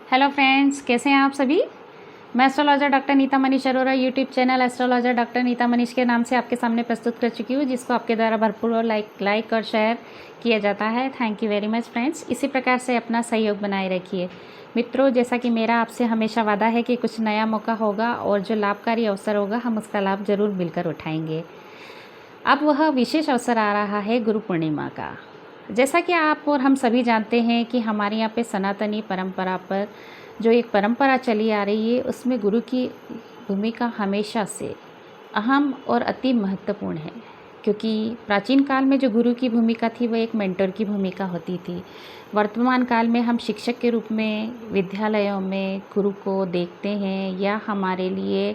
Hello friends, कैसे हैं आप सभी। मैं astrologer doctor Neeta Manish Arora YouTube channel astrologer doctor Neeta Manish के नाम से आपके सामने प्रस्तुत कर चुकी हूँ, जिसको आपके द्वारा भरपूर और लाइक और शेयर किया जाता है। Thank you very much friends. इसी प्रकार से अपना सहयोग बनाए रखिए मित्रों। जैसा कि मेरा आपसे हमेशा वादा है कि कुछ नया मौका होगा और जो लाभकारी अवसर होगा हम उसका लाभ ज़रूर मिलकर उठाएंगे। अब वह विशेष अवसर आ रहा है गुरु पूर्णिमा का। जैसा कि आप और हम सभी जानते हैं कि हमारे यहाँ पे सनातनी परंपरा पर जो एक परंपरा चली आ रही है, उसमें गुरु की भूमिका हमेशा से अहम और अति महत्वपूर्ण है। क्योंकि प्राचीन काल में जो गुरु की भूमिका थी वह एक मेंटर की भूमिका होती थी। वर्तमान काल में हम शिक्षक के रूप में विद्यालयों में गुरु को देखते हैं, या हमारे लिए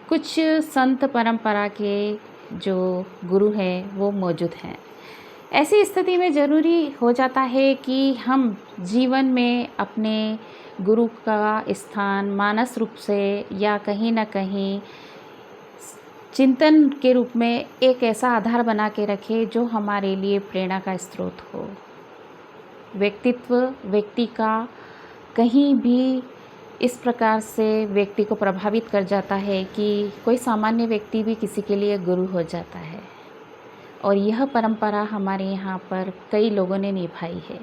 कुछ संत परंपरा के जो गुरु हैं वो मौजूद हैं। ऐसी स्थिति में ज़रूरी हो जाता है कि हम जीवन में अपने गुरु का स्थान मानस रूप से या कहीं ना कहीं चिंतन के रूप में एक ऐसा आधार बना के रखें जो हमारे लिए प्रेरणा का स्रोत हो। व्यक्ति का कहीं भी इस प्रकार से व्यक्ति को प्रभावित कर जाता है कि कोई सामान्य व्यक्ति भी किसी के लिए गुरु हो जाता है। और यह परंपरा हमारे यहाँ पर कई लोगों ने निभाई है।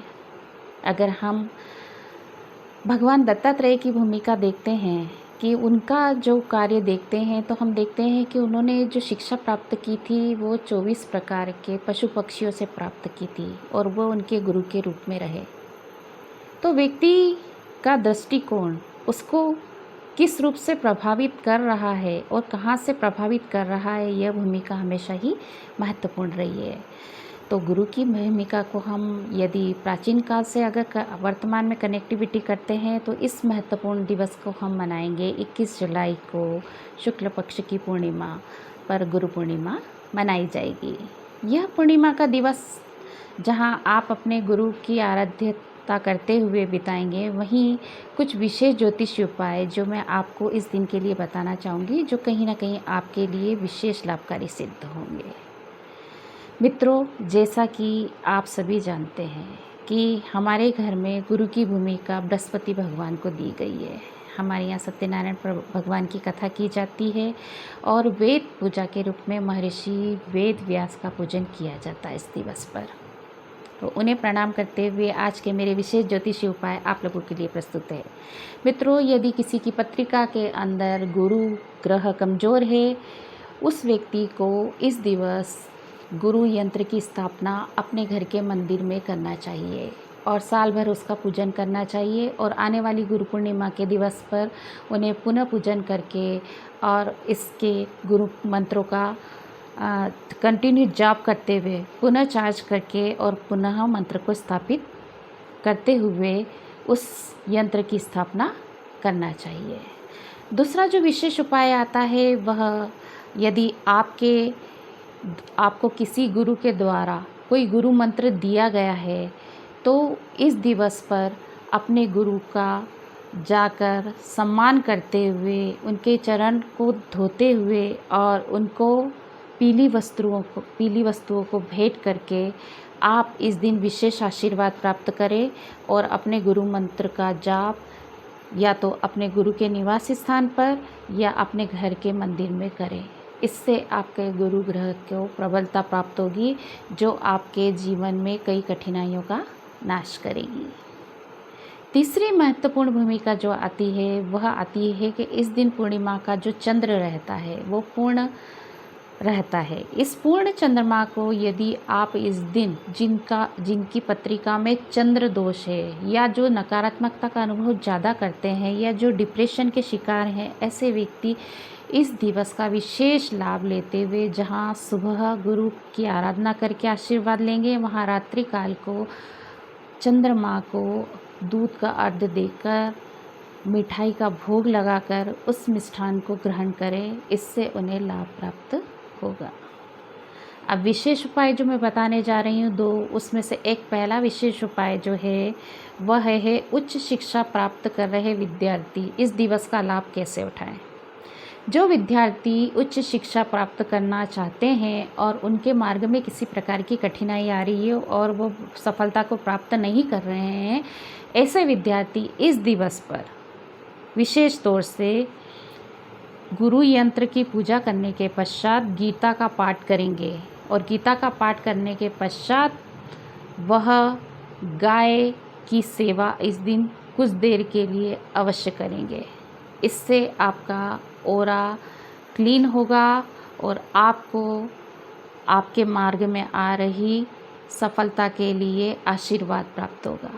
अगर हम भगवान दत्तात्रेय की भूमिका देखते हैं कि उनका जो कार्य देखते हैं, तो हम देखते हैं कि उन्होंने जो शिक्षा प्राप्त की थी वो 24 प्रकार के पशु पक्षियों से प्राप्त की थी और वो उनके गुरु के रूप में रहे। तो व्यक्ति का दृष्टिकोण उसको किस रूप से प्रभावित कर रहा है और कहाँ से प्रभावित कर रहा है, यह भूमिका हमेशा ही महत्वपूर्ण रही है। तो गुरु की भूमिका को हम यदि प्राचीन काल से अगर वर्तमान में कनेक्टिविटी करते हैं, तो इस महत्वपूर्ण दिवस को हम मनाएंगे 21 जुलाई को शुक्ल पक्ष की पूर्णिमा पर गुरु पूर्णिमा मनाई जाएगी। यह पूर्णिमा का दिवस जहां आप अपने गुरु की आराध्यता करते हुए बिताएंगे, वहीं कुछ विशेष ज्योतिष उपाय जो मैं आपको इस दिन के लिए बताना चाहूँगी, जो कहीं ना कहीं आपके लिए विशेष लाभकारी सिद्ध होंगे। मित्रों, जैसा कि आप सभी जानते हैं कि हमारे घर में गुरु की भूमिका बृहस्पति भगवान को दी गई है। हमारे यहाँ सत्यनारायण भगवान की कथा की जाती है और वेद पूजा के रूप में महर्षि वेद व्यास का पूजन किया जाता है इस दिवस पर। तो उन्हें प्रणाम करते हुए आज के मेरे विशेष ज्योतिषी उपाय आप लोगों के लिए प्रस्तुत है। मित्रों, यदि किसी की पत्रिका के अंदर गुरु ग्रह कमज़ोर है, उस व्यक्ति को इस दिवस गुरु यंत्र की स्थापना अपने घर के मंदिर में करना चाहिए और साल भर उसका पूजन करना चाहिए। और आने वाली गुरु पूर्णिमा के दिवस पर उन्हें पुनः पूजन करके और इसके गुरु मंत्रों का कंटिन्यू जाप करते हुए पुनः चार्ज करके और पुनः मंत्र को स्थापित करते हुए उस यंत्र की स्थापना करना चाहिए। दूसरा जो विशेष उपाय आता है, वह यदि आपको किसी गुरु के द्वारा कोई गुरु मंत्र दिया गया है, तो इस दिवस पर अपने गुरु का जाकर सम्मान करते हुए उनके चरण को धोते हुए और उनको पीली वस्तुओं को भेंट करके आप इस दिन विशेष आशीर्वाद प्राप्त करें और अपने गुरु मंत्र का जाप या तो अपने गुरु के निवास स्थान पर या अपने घर के मंदिर में करें। इससे आपके गुरु ग्रह को प्रबलता प्राप्त होगी, जो आपके जीवन में कई कठिनाइयों का नाश करेगी। तीसरी महत्वपूर्ण भूमिका जो आती है, वह आती है कि इस दिन पूर्णिमा का जो चंद्र रहता है वो पूर्ण रहता है। इस पूर्ण चंद्रमा को यदि आप इस दिन जिनकी पत्रिका में चंद्र दोष है, या जो नकारात्मकता का अनुभव ज़्यादा करते हैं, या जो डिप्रेशन के शिकार हैं, ऐसे व्यक्ति इस दिवस का विशेष लाभ लेते हुए जहां सुबह गुरु की आराधना करके आशीर्वाद लेंगे, वहां रात्रि काल को चंद्रमा को दूध का अर्घ्य देकर मिठाई का भोग लगाकर उस मिष्ठान को ग्रहण करें। इससे उन्हें लाभ प्राप्त होगा। अब विशेष उपाय जो मैं बताने जा रही हूँ दो, उसमें से एक पहला विशेष उपाय जो है वह है उच्च शिक्षा प्राप्त कर रहे विद्यार्थी इस दिवस का लाभ कैसे उठाएं। जो विद्यार्थी उच्च शिक्षा प्राप्त करना चाहते हैं और उनके मार्ग में किसी प्रकार की कठिनाई आ रही है और वो सफलता को प्राप्त नहीं कर रहे हैं, ऐसे विद्यार्थी इस दिवस पर विशेष तौर से गुरु यंत्र की पूजा करने के पश्चात गीता का पाठ करेंगे और गीता का पाठ करने के पश्चात वह गाय की सेवा इस दिन कुछ देर के लिए अवश्य करेंगे। इससे आपका ऑरा क्लीन होगा और आपको आपके मार्ग में आ रही सफलता के लिए आशीर्वाद प्राप्त होगा।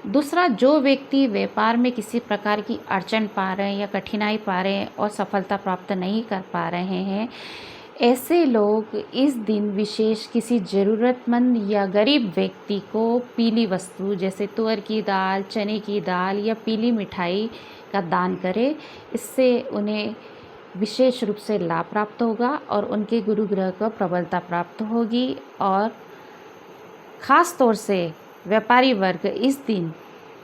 दूसरा, जो व्यक्ति व्यापार में किसी प्रकार की अड़चन पा रहे हैं या कठिनाई पा रहे हैं और सफलता प्राप्त नहीं कर पा रहे हैं, ऐसे लोग इस दिन विशेष किसी ज़रूरतमंद या गरीब व्यक्ति को पीली वस्तु जैसे तुअर की दाल, चने की दाल या पीली मिठाई का दान करें। इससे उन्हें विशेष रूप से लाभ प्राप्त होगा और उनके गुरु ग्रह को प्रबलता प्राप्त होगी। और ख़ास तौर से व्यापारी वर्ग इस दिन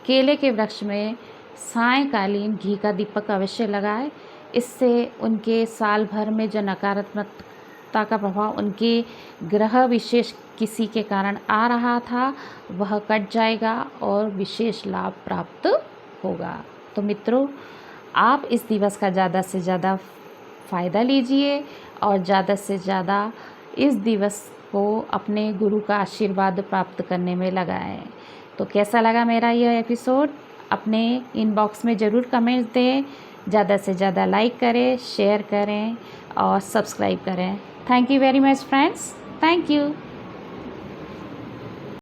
केले के वृक्ष में सायंकालीन घी का दीपक अवश्य लगाए। इससे उनके साल भर में जो नकारात्मकता का प्रभाव उनके ग्रह विशेष किसी के कारण आ रहा था वह कट जाएगा और विशेष लाभ प्राप्त होगा। तो मित्रों, आप इस दिवस का ज़्यादा से ज़्यादा फ़ायदा लीजिए और ज़्यादा से ज़्यादा इस दिवस को अपने गुरु का आशीर्वाद प्राप्त करने में लगाएं। तो कैसा लगा मेरा यह एपिसोड? अपने इनबॉक्स में ज़रूर कमेंट्स दें, ज़्यादा से ज़्यादा लाइक करें, शेयर करें और सब्सक्राइब करें। Thank you very much friends. Thank you.